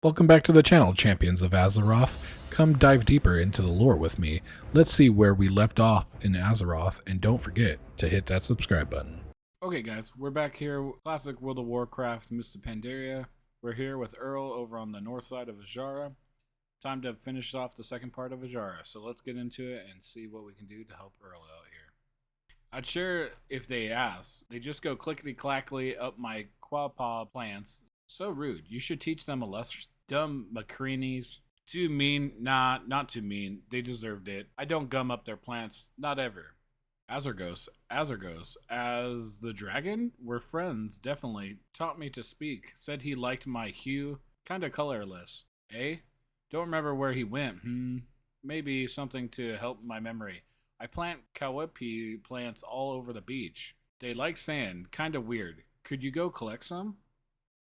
Welcome back to the channel, champions of Azeroth. Come dive deeper into the lore with me. Let's see where we left off in Azeroth, and don't forget to hit that subscribe button. Okay guys, we're back here, Classic World of Warcraft, Mr. Pandaria. We're here with Earl over on the north side of Azshara. Time to finish off the second part of Azshara, so let's get into it and see what we can do to help Earl out here. I'd share if they ask. They just go clickety-clackly up my quapaw plants. So rude. You should teach them a lesson. Dumb Macreanies. Too mean? Nah, not too mean. They deserved it. I don't gum up their plants. Not ever. Azargos. As the dragon? We're friends, definitely. Taught me to speak. Said he liked my hue. Kinda colorless. Eh? Don't remember where he went. Maybe something to help my memory. I plant kawapi plants all over the beach. They like sand. Kinda weird. Could you go collect some?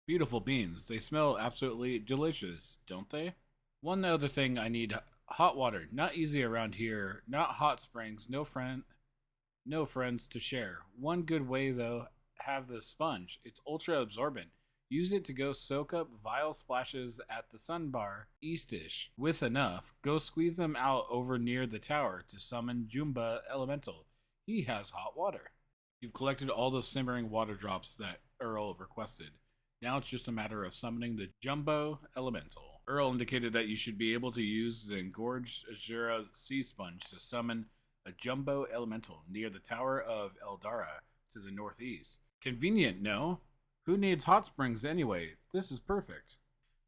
Beautiful beans. They smell absolutely delicious, don't they? One other thing I need: hot water. Not easy around here. Not hot springs. No friends to share. One good way though, have the sponge. It's ultra absorbent. Use it to go soak up vile splashes at the sun bar eastish. With enough, go squeeze them out over near the tower to summon Jumba Elemental. He has hot water. You've collected all the simmering water drops that Earl requested. Now it's just a matter of summoning the Jumbo Elemental. Earl indicated that you should be able to use the engorged Azshara Sea Sponge to summon a Jumbo Elemental near the Tower of Eldara to the northeast. Convenient, no? Who needs hot springs anyway? This is perfect.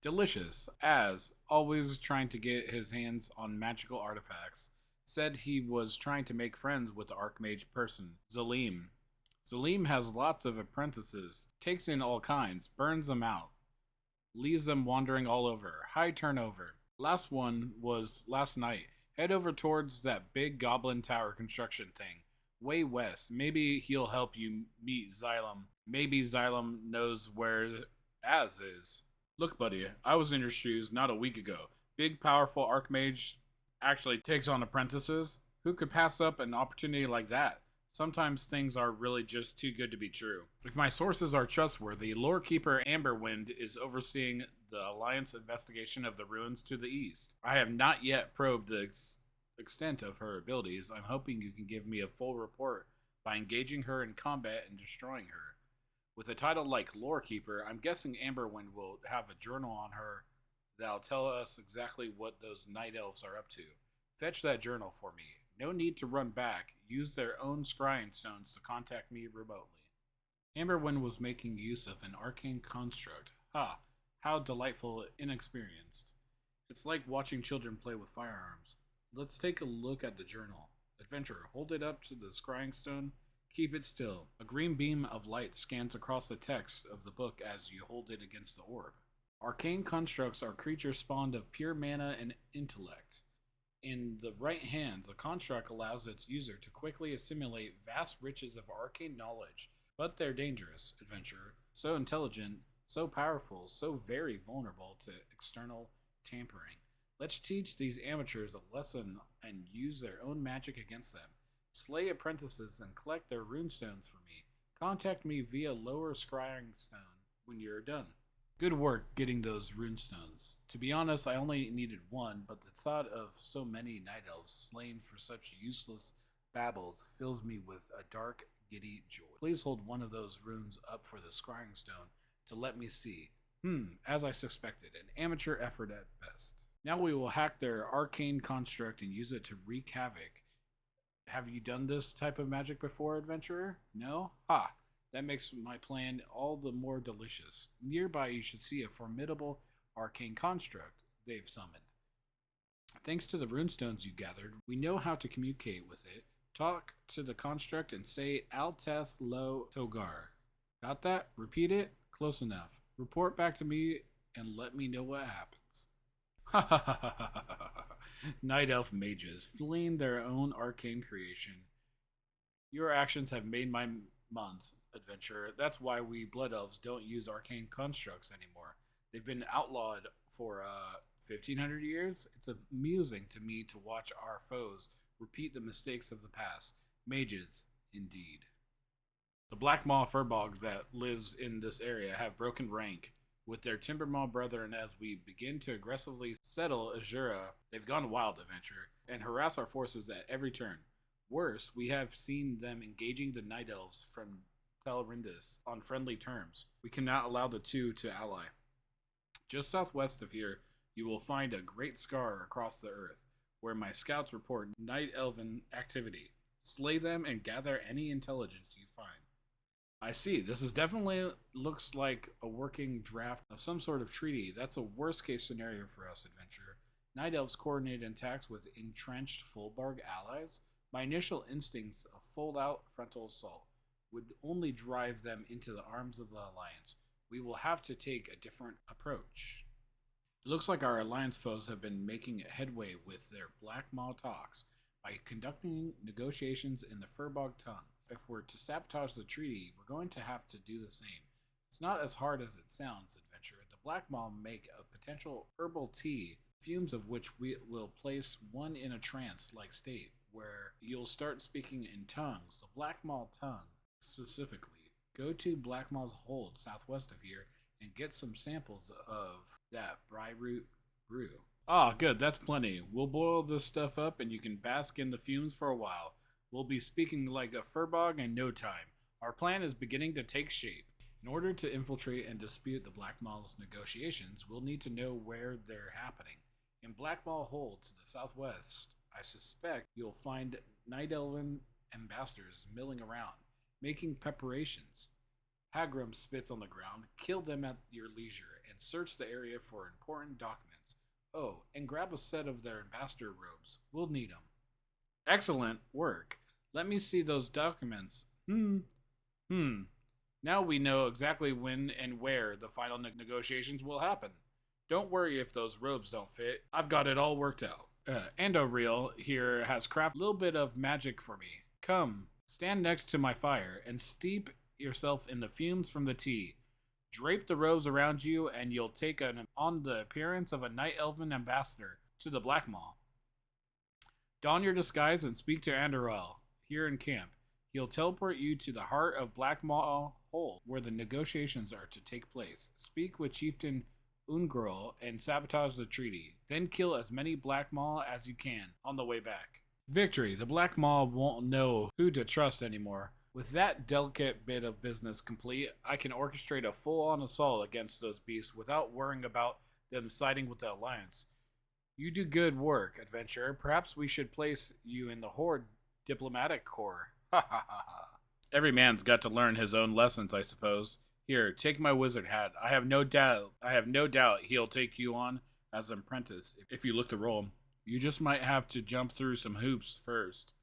Delicious, as always trying to get his hands on magical artifacts. Said he was trying to make friends with the Archmage person, Zalim. Zalim has lots of apprentices, takes in all kinds, burns them out, leaves them wandering all over. High turnover. Last one was last night. Head over towards that big goblin tower construction thing. Way west. Maybe he'll help you meet Xylem. Maybe Xylem knows where Az is. Look, buddy, I was in your shoes not a week ago. Big, powerful Archmage actually takes on apprentices. Who could pass up an opportunity like that? Sometimes things are really just too good to be true. If my sources are trustworthy, Lorekeeper Amberwind is overseeing the Alliance investigation of the ruins to the east. I have not yet probed the extent of her abilities. I'm hoping you can give me a full report by engaging her in combat and destroying her. With a title like Lorekeeper, I'm guessing Amberwind will have a journal on her that'll tell us exactly what those night elves are up to. Fetch that journal for me. No need to run back. Use their own scrying stones to contact me remotely. Amberwind was making use of an arcane construct. Ha! How delightful inexperienced. It's like watching children play with firearms. Let's take a look at the journal. Adventurer, hold it up to the scrying stone. Keep it still. A green beam of light scans across the text of the book as you hold it against the orb. Arcane constructs are creatures spawned of pure mana and intellect. In the right hand, the construct allows its user to quickly assimilate vast riches of arcane knowledge, but they're dangerous, adventurer. So intelligent, so powerful, so very vulnerable to external tampering. Let's teach these amateurs a lesson and use their own magic against them. Slay apprentices and collect their runestones for me. Contact me via lower scrying stone when you're done. Good work getting those runestones. To be honest, I only needed one, but the thought of so many night elves slain for such useless babbles fills me with a dark, giddy joy. Please hold one of those runes up for the scrying stone to let me see. As I suspected, an amateur effort at best. Now we will hack their arcane construct and use it to wreak havoc. Have you done this type of magic before, adventurer? No? Ha! That makes my plan all the more delicious. Nearby you should see a formidable arcane construct they've summoned. Thanks to the runestones you gathered, we know how to communicate with it. Talk to the construct and say Alteth Lo Togar. Got that? Repeat it? Close enough. Report back to me and let me know what happens. Ha ha ha ha ha ha ha. Night elf mages, fleeing their own arcane creation. Your actions have made my month, adventurer. That's why we blood elves don't use arcane constructs anymore. They've been outlawed for 1500 years. It's amusing to me to watch our foes repeat the mistakes of the past. Mages, indeed. The black maw furbog that lives in this area have broken rank with their Timbermaw brethren as we begin to aggressively settle Azshara. They've gone wild, adventure, and harass our forces at every turn. Worse, we have seen them engaging the Night Elves from Telrindis on friendly terms. We cannot allow the two to ally. Just southwest of here, you will find a great scar across the earth, where my scouts report Night Elven activity. Slay them and gather any intelligence you find. I see. This is definitely looks like a working draft of some sort of treaty. That's a worst case scenario for us, adventurer. Night Elves coordinate attacks with entrenched Fullbarg allies. My initial instincts of fold out frontal assault would only drive them into the arms of the Alliance. We will have to take a different approach. It looks like our Alliance foes have been making headway with their Black Maw talks by conducting negotiations in the Furbog tongue. If we're to sabotage the treaty, we're going to have to do the same. It's not as hard as it sounds, adventurer. The Black Maw make a potential herbal tea, fumes of which we will place one in a trance-like state, where you'll start speaking in tongues, the Black Maw tongue specifically. Go to Black Maw's hold southwest of here and get some samples of that Bry Root brew. Ah, good, that's plenty. We'll boil this stuff up and you can bask in the fumes for a while. We'll be speaking like a furbog in no time. Our plan is beginning to take shape. In order to infiltrate and dispute the Black Maw's negotiations, we'll need to know where they're happening. In Black Maw Hold to the southwest, I suspect you'll find Night Elven ambassadors milling around, making preparations. Hagram spits on the ground, kill them at your leisure, and search the area for important documents. Oh, and grab a set of their ambassador robes. We'll need them. Excellent work. Let me see those documents. Now we know exactly when and where the final negotiations will happen. Don't worry if those robes don't fit. I've got it all worked out. Andoril here has crafted a little bit of magic for me. Come, stand next to my fire and steep yourself in the fumes from the tea. Drape the robes around you and you'll take on the appearance of a Night Elven ambassador to the Black Maw. Don your disguise and speak to Andoril here in camp. He'll teleport you to the heart of Black Maw Hole, where the negotiations are to take place. Speak with Chieftain Ungrul and sabotage the treaty. Then kill as many Black Maw as you can on the way back. Victory! The Black Maw won't know who to trust anymore. With that delicate bit of business complete, I can orchestrate a full-on assault against those beasts without worrying about them siding with the Alliance. You do good work, adventurer. Perhaps we should place you in the HORDE diplomatic corps. Ha ha ha ha. Every man's got to learn his own lessons, I suppose. Here, take my wizard hat. I have no doubt he'll take you on as an apprentice if you look the role. You just might have to jump through some hoops first.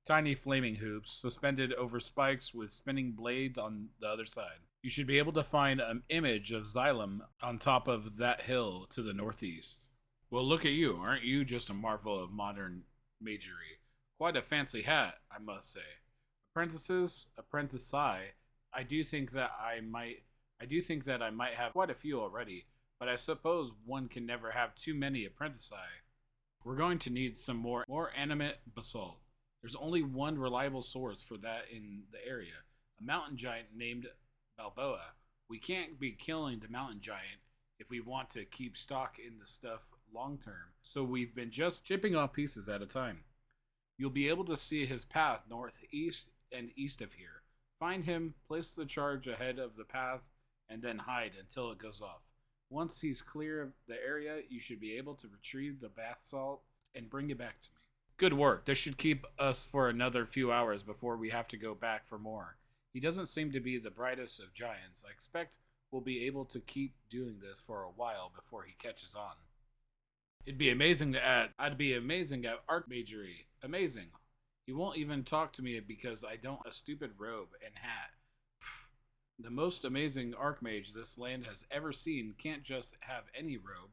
Tiny flaming hoops, suspended over spikes with spinning blades on the other side. You should be able to find an image of Xylem on top of that hill to the northeast. Well, look at you. Aren't you just a marvel of modern magery? Quite a fancy hat, I must say. Apprentice I do think that I might have quite a few already, but I suppose one can never have too many apprentici. We're going to need some more animate basalt. There's only one reliable source for that in the area, a mountain giant named Balboa. We can't be killing the mountain giant if we want to keep stock in the stuff long term, so we've been just chipping off pieces at a time. You'll be able to see his path northeast and east of here. Find him, place the charge ahead of the path, and then hide until it goes off. Once he's clear of the area, you should be able to retrieve the bath salt and bring it back to me. Good work. This should keep us for another few hours before we have to go back for more. He doesn't seem to be the brightest of giants. I expect we'll be able to keep doing this for a while before he catches on. I'd be amazing at archmagery. Amazing. He won't even talk to me because I don't a stupid robe and hat. Pfft. The most amazing archmage this land has ever seen can't just have any robe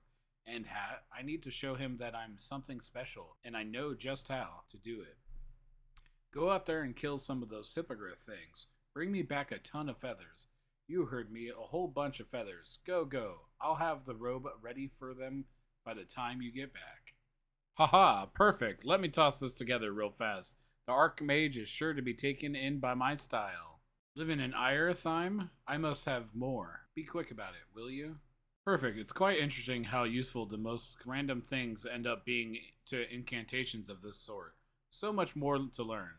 and hat. I need to show him that I'm something special, and I know just how to do it. Go out there and kill some of those hippogriff things. Bring me back a ton of feathers. You heard me, a whole bunch of feathers. Go, go. I'll have the robe ready for them by the time you get back. Haha, perfect. Let me toss this together real fast. The Archmage is sure to be taken in by my style. Living in Iretheim? I must have more. Be quick about it, will you? Perfect. It's quite interesting how useful the most random things end up being to incantations of this sort. So much more to learn.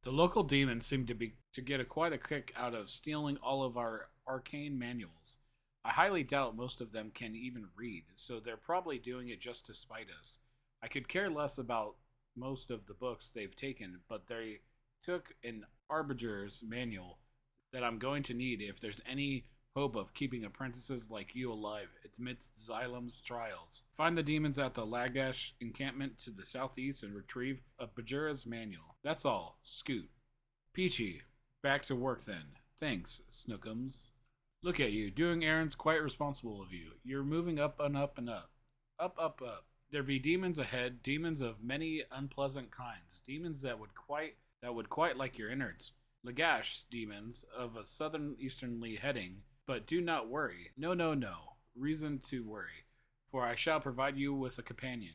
The local demons seem to get quite a kick out of stealing all of our arcane manuals. I highly doubt most of them can even read, so they're probably doing it just to spite us. I could care less about most of the books they've taken, but they took an Arbiter's manual that I'm going to need if there's any hope of keeping apprentices like you alive amidst Xylem's trials. Find the demons at the Lagash encampment to the southeast and retrieve a Bajura's manual. That's all. Scoot. Peachy. Back to work then. Thanks, Snookums. Look at you, doing errands quite responsible of you. You're moving up and up and up. Up, up, up. There be demons ahead, demons of many unpleasant kinds, demons that would quite like your innards. Lagash demons of a southern-easternly heading, but do not worry. No, no, no. Reason to worry. For I shall provide you with a companion.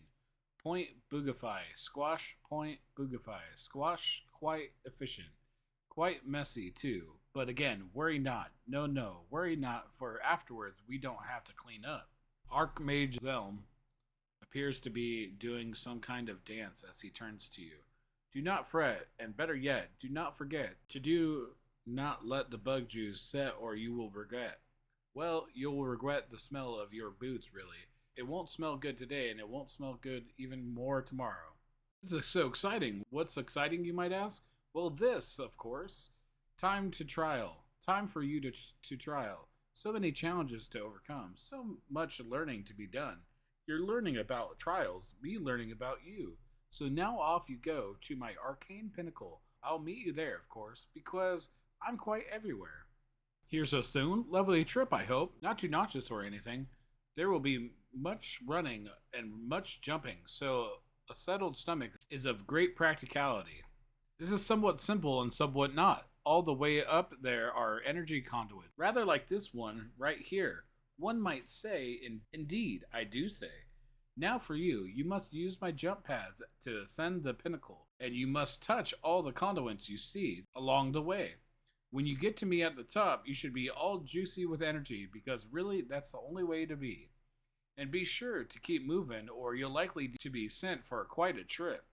Point Boogify. Squash, point Boogify. Squash, quite efficient. Quite messy, too. But again, worry not. No, no. Worry not, for afterwards we don't have to clean up. Archmage Zelm appears to be doing some kind of dance as he turns to you. Do not fret, and better yet, do not forget to do not let the bug juice set or you will regret. Well, you'll regret the smell of your boots, really. It won't smell good today, and it won't smell good even more tomorrow. This is so exciting. What's exciting, you might ask? Well, this, of course. Time to trial. Time for you to trial. So many challenges to overcome. So much learning to be done. You're learning about trials, me learning about you. So now off you go to my arcane pinnacle. I'll meet you there, of course, because I'm quite everywhere. Here so soon? Lovely trip, I hope. Not too nauseous or anything. There will be much running and much jumping, so a settled stomach is of great practicality. This is somewhat simple and somewhat not. All the way up there are energy conduits, rather like this one right here. One might say, indeed, I do say. Now for you, you must use my jump pads to ascend the pinnacle, and you must touch all the conduits you see along the way. When you get to me at the top, you should be all juicy with energy, because really that's the only way to be. And be sure to keep moving, or you'll likely to be sent for quite a trip.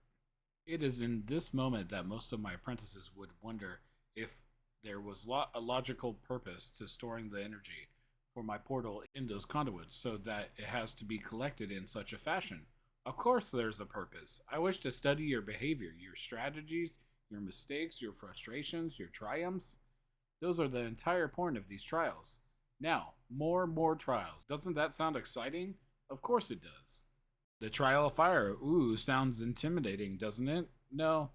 It is in this moment that most of my apprentices would wonder if there was a logical purpose to storing the energy for my portal in those conduits so that it has to be collected in such a fashion. Of course there's a purpose. I wish to study your behavior, your strategies, your mistakes, your frustrations, your triumphs. Those are the entire point of these trials. Now, more trials. Doesn't that sound exciting? Of course it does. The trial of fire. Ooh, sounds intimidating, doesn't it? No,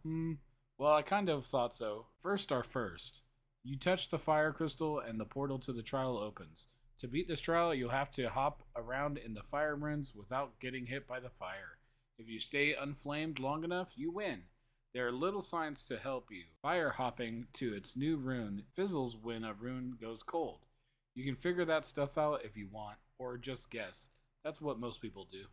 well, I kind of thought so. First are first. You touch the fire crystal and the portal to the trial opens. To beat this trial, you'll have to hop around in the fire runes without getting hit by the fire. If you stay unflamed long enough, you win. There are little signs to help you. Fire hopping to its new rune fizzles when a rune goes cold. You can figure that stuff out if you want, or just guess. That's what most people do.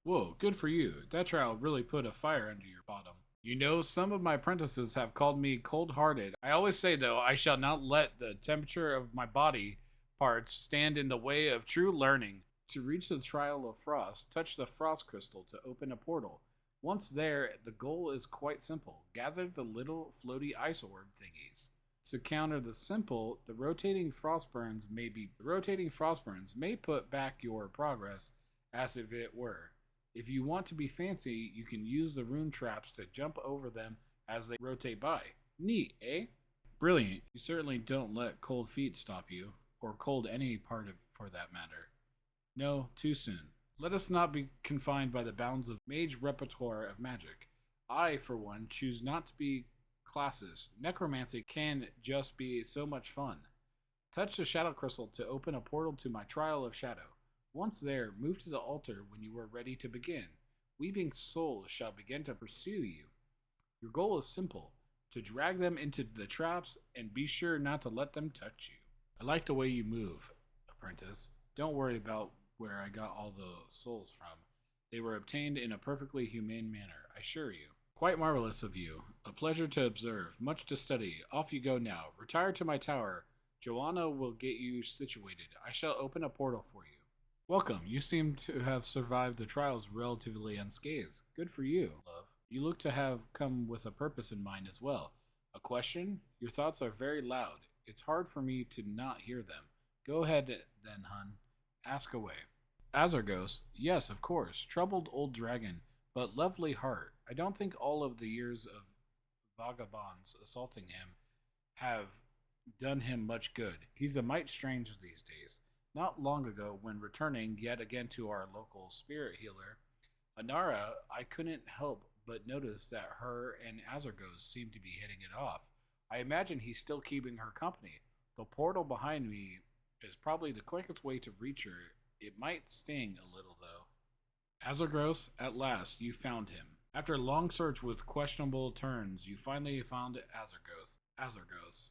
Whoa, good for you. That trial really put a fire under your bottom. You know, some of my apprentices have called me cold-hearted. I always say, though, I shall not let the temperature of my body parts stand in the way of true learning. To reach the trial of frost, touch the frost crystal to open a portal. Once there, the goal is quite simple. Gather the little floaty ice orb thingies. To counter the simple, the rotating frostburns may put back your progress as if it were. If you want to be fancy, you can use the rune traps to jump over them as they rotate by. Neat, eh? Brilliant. You certainly don't let cold feet stop you, or cold any part of for that matter. No, too soon. Let us not be confined by the bounds of mage repertoire of magic. I, for one, choose not to be classist. Necromancy can just be so much fun. Touch the shadow crystal to open a portal to my trial of shadow. Once there, move to the altar when you are ready to begin. Weeping souls shall begin to pursue you. Your goal is simple, to drag them into the traps and be sure not to let them touch you. I like the way you move, apprentice. Don't worry about where I got all the souls from. They were obtained in a perfectly humane manner, I assure you. Quite marvelous of you. A pleasure to observe. Much to study. Off you go now. Retire to my tower. Joanna will get you situated. I shall open a portal for you. Welcome. You seem to have survived the trials relatively unscathed. Good for you, love. You look to have come with a purpose in mind as well. A question? Your thoughts are very loud. It's hard for me to not hear them. Go ahead then, hun. Ask away. Azargos, yes, of course. Troubled old dragon, but lovely heart. I don't think all of the years of vagabonds assaulting him have done him much good. He's a mite strange these days. Not long ago, when returning yet again to our local spirit healer, Anara, I couldn't help but notice that her and Azargos seemed to be hitting it off. I imagine he's still keeping her company. The portal behind me is probably the quickest way to reach her. It might sting a little, though. Azargos, at last, you found him. After a long search with questionable turns, you finally found Azargos. Azargos.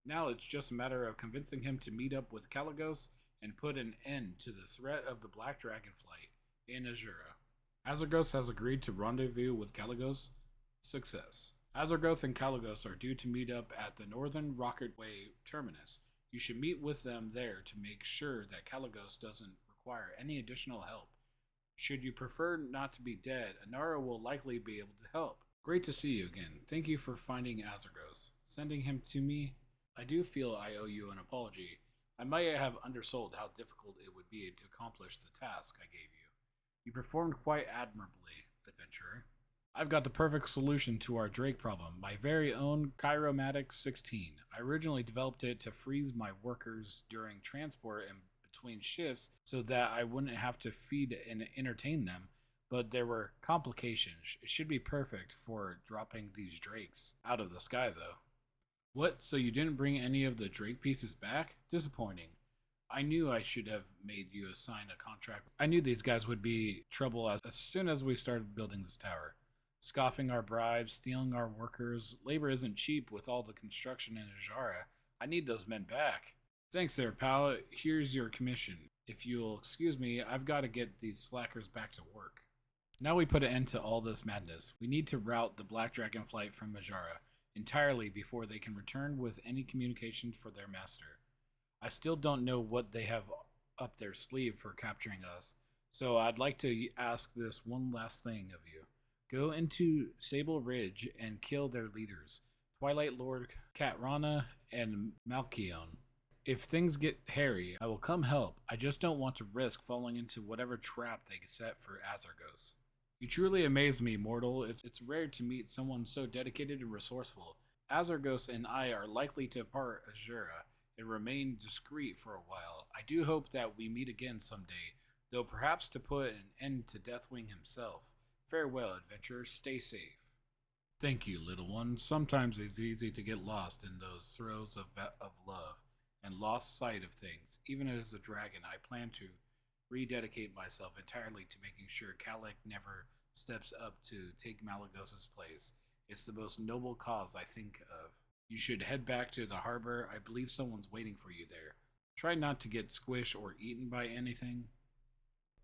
Now it's just a matter of convincing him to meet up with Kaligos and put an end to the threat of the Black Dragon flight in Azshara. Azargos has agreed to rendezvous with Kaligos. Success. Azargos and Kaligos are due to meet up at the Northern Rocketway terminus. You should meet with them there to make sure that Kaligos doesn't require any additional help. Should you prefer not to be dead, Anara will likely be able to help. Great to see you again. Thank you for finding Azargos. Sending him to me? I do feel I owe you an apology. I might have undersold how difficult it would be to accomplish the task I gave you. You performed quite admirably, adventurer. I've got the perfect solution to our Drake problem, my very own Chiromatic 16. I originally developed it to freeze my workers during transport and between shifts so that I wouldn't have to feed and entertain them, but there were complications. It should be perfect for dropping these drakes out of the sky, though. What? So you didn't bring any of the Drake pieces back? Disappointing. I knew I should have made you sign a contract. I knew these guys would be trouble as soon as we started building this tower. Scoffing our bribes, stealing our workers. Labor isn't cheap with all the construction in Azshara. I need those men back. Thanks there, pal. Here's your commission. If you'll excuse me, I've got to get these slackers back to work. Now we put an end to all this madness. We need to route the Black Dragon flight from Azshara entirely before they can return with any communication for their master. I still don't know what they have up their sleeve for capturing us, so I'd like to ask this one last thing of you. Go into Sable Ridge and kill their leaders, Twilight Lord Katrana and Malkion. If things get hairy, I will come help. I just don't want to risk falling into whatever trap they set for Azargos. You truly amaze me, mortal. It's rare to meet someone so dedicated and resourceful. Azargos and I are likely to part Azshara and remain discreet for a while. I do hope that we meet again someday, though perhaps to put an end to Deathwing himself. Farewell, adventurers. Stay safe. Thank you, little one. Sometimes it's easy to get lost in those throes of love and lost sight of things. Even as a dragon, I plan to rededicate myself entirely to making sure Kalik never steps up to take Malagos's place. It's the most noble cause I think of. You should head back to the harbor. I believe someone's waiting for you there. Try not to get squished or eaten by anything.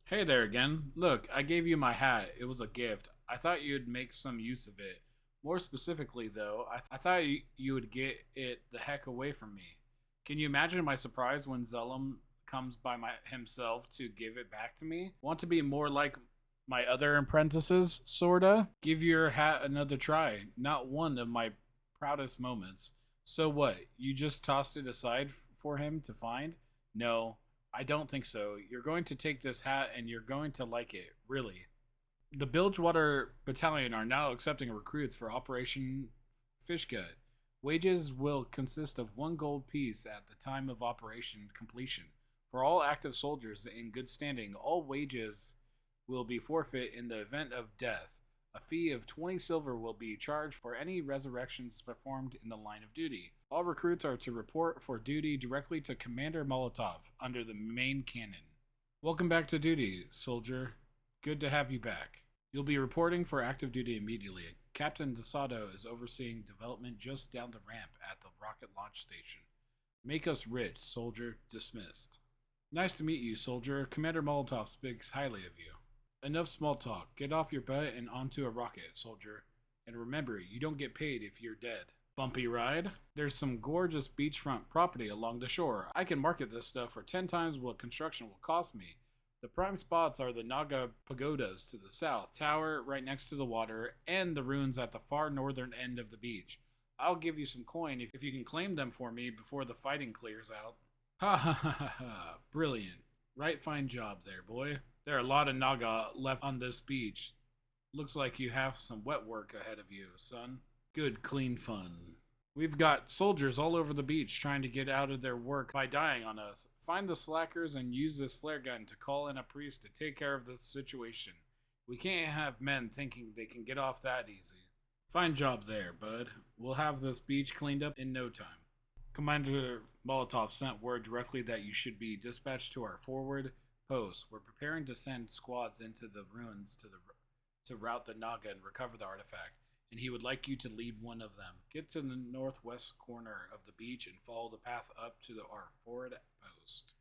Hey there again. Look, I gave you my hat. It was a gift. I thought you'd make some use of it. More specifically, though, I thought you would get it the heck away from me. Can you imagine my surprise when Zellum comes by himself to give it back to me? Want to be more like my other apprentices, sorta? Give your hat another try. Not one of my proudest moments. So what? You just tossed it aside for him to find? No, I don't think so. You're going to take this hat and you're going to like it, really. The Bilgewater Battalion are now accepting recruits for Operation Fishgut. Wages will consist of 1 gold piece at the time of operation completion. For all active soldiers in good standing, all wages will be forfeit in the event of death. A fee of 20 silver will be charged for any resurrections performed in the line of duty. All recruits are to report for duty directly to Commander Molotov under the main cannon. Welcome back to duty, soldier. Good to have you back. You'll be reporting for active duty immediately. Captain DeSato is overseeing development just down the ramp at the rocket launch station. Make us rich, soldier. Dismissed. Nice to meet you, soldier. Commander Molotov speaks highly of you. Enough small talk. Get off your butt and onto a rocket, soldier. And remember, you don't get paid if you're dead. Bumpy ride? There's some gorgeous beachfront property along the shore. I can market this stuff for 10 times what construction will cost me. The prime spots are the Naga pagodas to the south, tower right next to the water, and the ruins at the far northern end of the beach. I'll give you some coin if you can claim them for me before the fighting clears out. Ha ha ha ha ha. Brilliant. Right fine job there, boy. There are a lot of Naga left on this beach. Looks like you have some wet work ahead of you, son. Good, clean fun. We've got soldiers all over the beach trying to get out of their work by dying on us. Find the slackers and use this flare gun to call in a priest to take care of this situation. We can't have men thinking they can get off that easy. Fine job there, bud. We'll have this beach cleaned up in no time. Commander Molotov sent word directly that you should be dispatched to our forward post. We're preparing to send squads into the ruins to rout the Naga and recover the artifact, and he would like you to lead one of them. Get to the northwest corner of the beach and follow the path up to our forward post.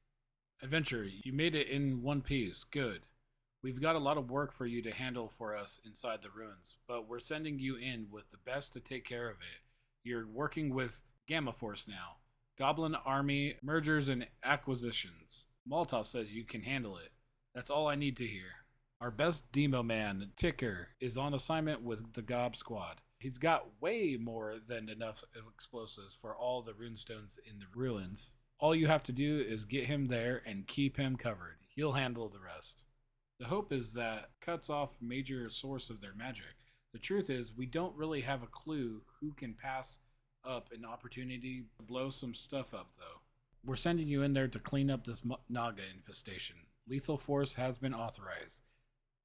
Adventurer, you made it in one piece. Good. We've got a lot of work for you to handle for us inside the ruins, but we're sending you in with the best to take care of it. You're working with Gamma Force now. Goblin Army, mergers and acquisitions. Molotov says you can handle it. That's all I need to hear. Our best demo man, Ticker, is on assignment with the Gob Squad. He's got way more than enough explosives for all the runestones in the ruins. All you have to do is get him there and keep him covered. He'll handle the rest. The hope is that cuts off major source of their magic. The truth is, we don't really have a clue who can pass up an opportunity to blow some stuff up, though. We're sending you in there to clean up this Naga infestation. Lethal force has been authorized.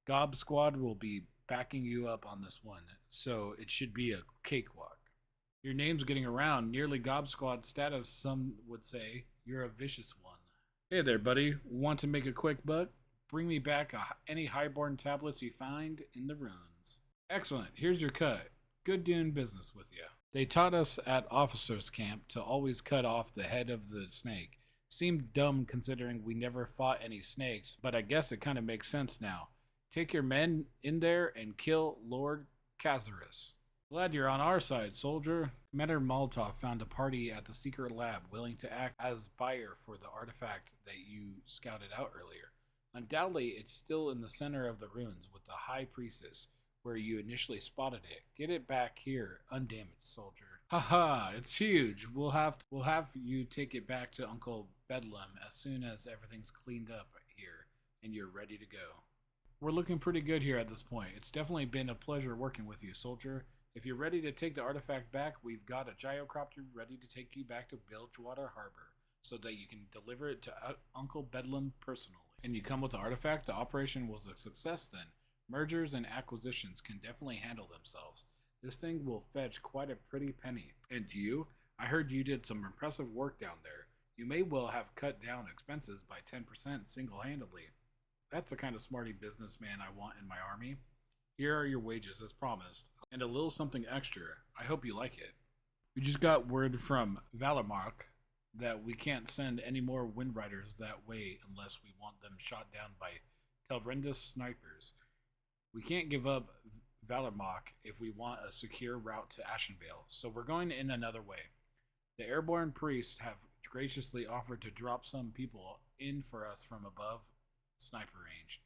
Gob Squad will be backing you up on this one, so it should be a cakewalk. Your name's getting around, nearly Gob Squad status, some would say. You're a vicious one. Hey there, buddy. Want to make a quick buck? Bring me back any highborn tablets you find in the ruins. Excellent. Here's your cut. Good doing business with you. They taught us at officers' camp to always cut off the head of the snake. Seemed dumb considering we never fought any snakes, but I guess it kind of makes sense now. Take your men in there and kill Lord Kazarus. Glad you're on our side, soldier. Commander Molotov found a party at the secret lab willing to act as buyer for the artifact that you scouted out earlier. Undoubtedly, it's still in the center of the ruins with the High Priestess, where you initially spotted it. Get it back here, undamaged, soldier. Haha, it's huge. We'll have you take it back to Uncle Bedlam as soon as everything's cleaned up here and you're ready to go. We're looking pretty good here at this point. It's definitely been a pleasure working with you, soldier. If you're ready to take the artifact back, we've got a gyrocopter ready to take you back to Bilgewater Harbor so that you can deliver it to Uncle Bedlam personally. And you come with the artifact, the operation was a success then. Mergers and acquisitions can definitely handle themselves. This thing will fetch quite a pretty penny. And you? I heard you did some impressive work down there. You may well have cut down expenses by 10% single-handedly. That's the kind of smarty businessman I want in my army. Here are your wages as promised, and a little something extra. I hope you like it. We just got word from Valamark that we can't send any more Wind Riders that way unless we want them shot down by Tel'Rendis snipers. We can't give up Valamark if we want a secure route to Ashenvale, so we're going in another way. The airborne priests have graciously offered to drop some people in for us from above sniper range.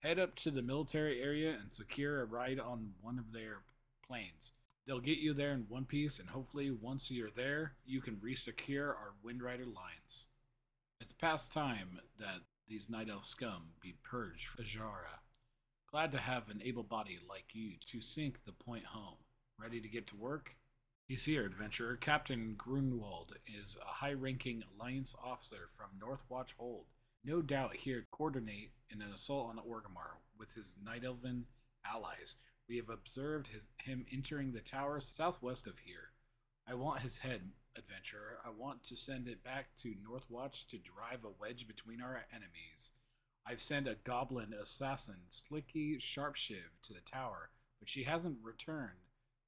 Head up to the military area and secure a ride on one of their planes. They'll get you there in one piece, and hopefully once you're there, you can re-secure our Windrider lines. It's past time that these Night Elf scum be purged from Azshara. Glad to have an able body like you to sink the point home. Ready to get to work? He's here, adventurer. Captain Grunwald is a high-ranking Alliance officer from Northwatch HORDE. No doubt here to coordinate in an assault on Orgrimmar with his Night Elven allies. We have observed him entering the tower southwest of here. I want his head, adventurer. I want to send it back to Northwatch to drive a wedge between our enemies. I've sent a goblin assassin, Slicky Sharpshiv, to the tower, but she hasn't returned.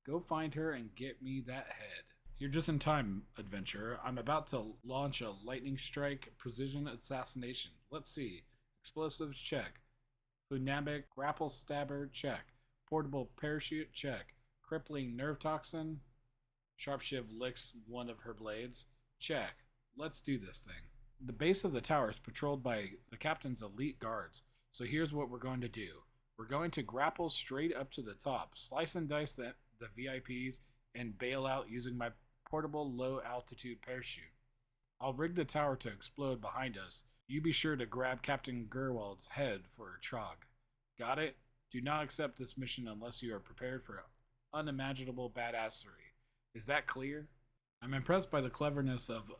Go find her and get me that head. You're just in time, adventurer. I'm about to launch a lightning strike precision assassination. Let's see. Explosives, check. Funamic grapple stabber, check. Portable parachute, check. Crippling nerve toxin. Sharpshiv licks one of her blades. Check. Let's do this thing. The base of the tower is patrolled by the captain's elite guards. So here's what we're going to do. We're going to grapple straight up to the top, slice and dice the VIPs, and bail out using my portable low-altitude parachute. I'll rig the tower to explode behind us. You be sure to grab Captain Gerwald's head for a trog. Got it? Do not accept this mission unless you are prepared for unimaginable badassery. Is that clear? I'm impressed by the cleverness of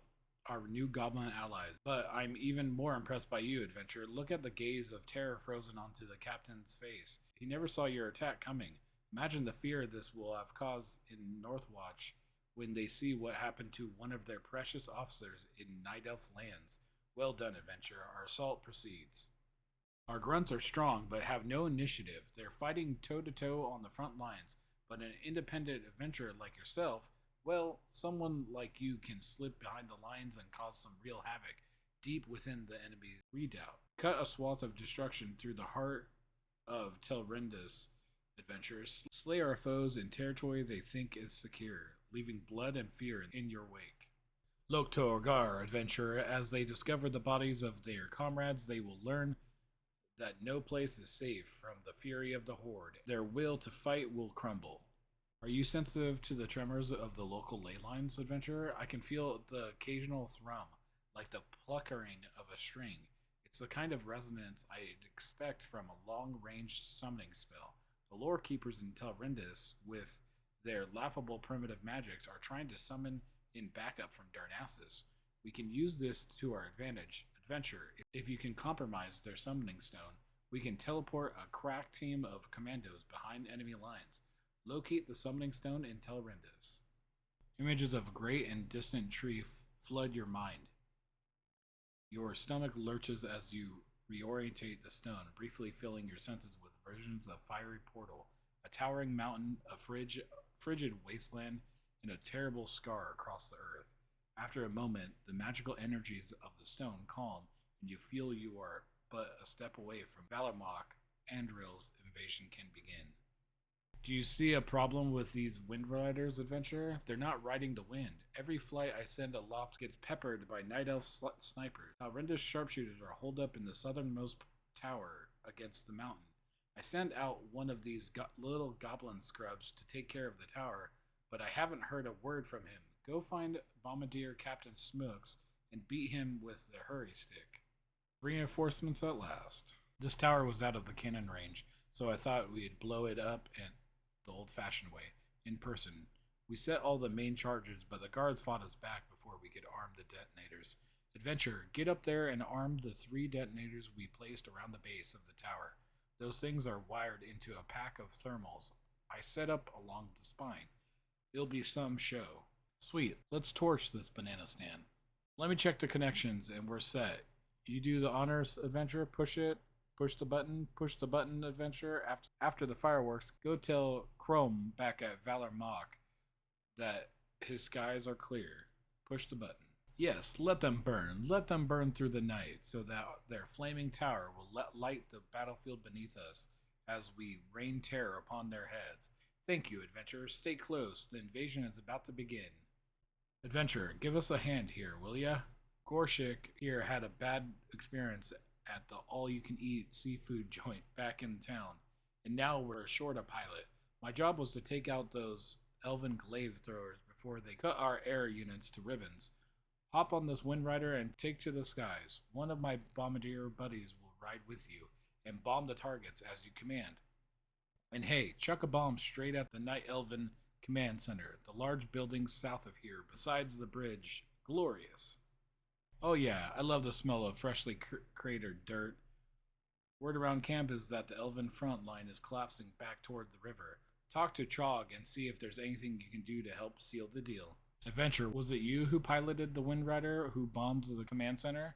our new goblin allies, but I'm even more impressed by you, adventurer. Look at the gaze of terror frozen onto the captain's face. He never saw your attack coming. Imagine the fear this will have caused in Northwatch when they see what happened to one of their precious officers in Night Elf lands. Well done, adventurer. Our assault proceeds. Our grunts are strong, but have no initiative. They're fighting toe-to-toe on the front lines, but an independent adventurer like yourself, well, someone like you can slip behind the lines and cause some real havoc deep within the enemy redoubt. Cut a swath of destruction through the heart of Telrindus, adventurers. Slay our foes in territory they think is secure, leaving blood and fear in your wake. Loktor Gar, adventurer, as they discover the bodies of their comrades, they will learn that no place is safe from the fury of the Horde. Their will to fight will crumble. Are you sensitive to the tremors of the local ley lines, adventurer? I can feel the occasional thrum, like the pluckering of a string. It's the kind of resonance I'd expect from a long-range summoning spell. The lore keepers in Telrindus, with their laughable primitive magics, are trying to summon in backup from Darnassus. We can use this to our advantage. Adventure, if you can compromise their summoning stone, we can teleport a crack team of commandos behind enemy lines. Locate the summoning stone in Telrindus. Images of a great and distant tree flood your mind. Your stomach lurches as you reorientate the stone, briefly filling your senses with visions of fiery portal, a towering mountain, a frigid wasteland, and a terrible scar across the earth. After a moment, the magical energies of the stone calm, and you feel you are but a step away from Valarmok. Andril's invasion can begin. Do you see a problem with these wind riders, adventurer? They're not riding the wind. Every flight I send aloft gets peppered by night elf snipers. Horrendous sharpshooters are holed up in the southernmost tower against the mountain. I send out one of these little goblin scrubs to take care of the tower, but I haven't heard a word from him. Go find Bombardier Captain Smooks and beat him with the hurry stick. Reinforcements at last. This tower was out of the cannon range, so I thought we'd blow it up and the old-fashioned way, in person. We set all the main charges, but the guards fought us back before we could arm the detonators. Adventurer, get up there and arm the 3 detonators we placed around the base of the tower. Those things are wired into a pack of thermals I set up along the spine. It'll be some show. Sweet, let's torch this banana stand. Let me check the connections and we're set. You do the honors, adventurer. Push it. Push the button, adventurer. After the fireworks, go tell Chrome back at Valarmok that his skies are clear. Push the button. Yes, let them burn through the night, so that their flaming tower will light the battlefield beneath us as we rain terror upon their heads. Thank you, adventurers. Stay close. The invasion is about to begin. Adventurer, give us a hand here, will ya? Gorshik here had a bad experience at the all-you-can-eat seafood joint back in town, and now we're short a pilot. My job was to take out those elven glaive throwers before they cut our air units to ribbons. Hop on this Wind Rider and take to the skies. One of my bombardier buddies will ride with you and bomb the targets as you command. And hey, chuck a bomb straight at the Night Elven Command Center, the large building south of here, besides the bridge. Glorious. Oh yeah, I love the smell of freshly cratered dirt. Word around camp is that the Elven front line is collapsing back toward the river. Talk to Trog and see if there's anything you can do to help seal the deal. Adventure, was it you who piloted the Wind Rider who bombed the command center?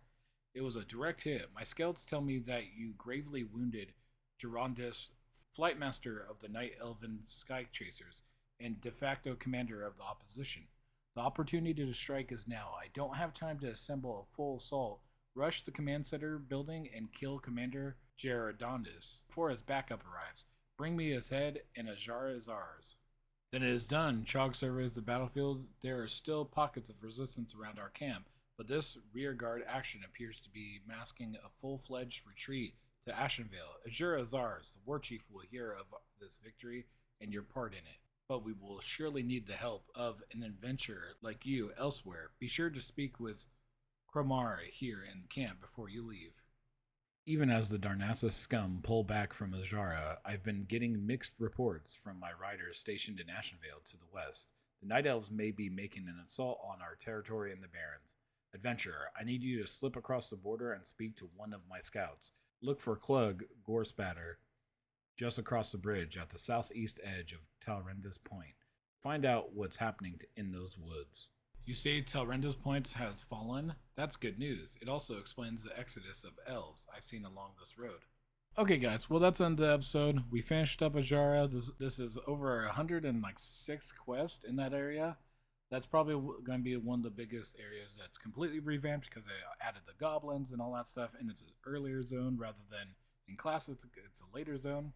It was a direct hit. My scouts tell me that you gravely wounded Gerondus, Flightmaster of the Night Elven Sky Chasers and de facto commander of the opposition. The opportunity to strike is now. I don't have time to assemble a full assault. Rush the command center building and kill Commander Gerondus before his backup arrives. Bring me his head, and Azshara is ours. Then it is done. Chog surveys the battlefield. There are still pockets of resistance around our camp, but this rearguard action appears to be masking a full-fledged retreat to Ashenvale. Azshara Azars, the war chief, will hear of this victory and your part in it. But we will surely need the help of an adventurer like you elsewhere. Be sure to speak with Kromara here in camp before you leave. Even as the Darnassus scum pull back from Azshara, I've been getting mixed reports from my riders stationed in Ashenvale to the west. The Night Elves may be making an assault on our territory in the Barrens. Adventurer, I need you to slip across the border and speak to one of my scouts. Look for Klug Gorespatter just across the bridge at the southeast edge of Talrenda's Point. Find out what's happening in those woods. You say Talrenda's Point has fallen? That's good news. It also explains the exodus of elves I've seen along this road. Okay, guys, well, that's the end of the episode. We finished up Azshara. This is over 106 quests in that area. That's probably going to be one of the biggest areas that's completely revamped because they added the goblins and all that stuff, and it's an earlier zone rather than in Classic. It's a later zone.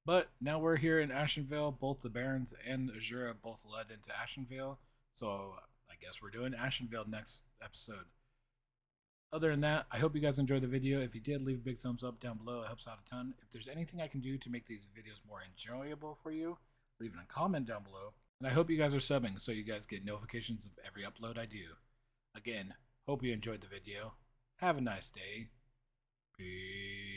But now we're here in Ashenvale. Both the Barrens and Azshara both led into Ashenvale. So I guess we're doing Ashenvale next episode. Other than that, I hope you guys enjoyed the video. If you did, leave a big thumbs up down below. It helps out a ton. If there's anything I can do to make these videos more enjoyable for you, leave a comment down below. And I hope you guys are subbing so you guys get notifications of every upload I do. Again, hope you enjoyed the video. Have a nice day. Peace.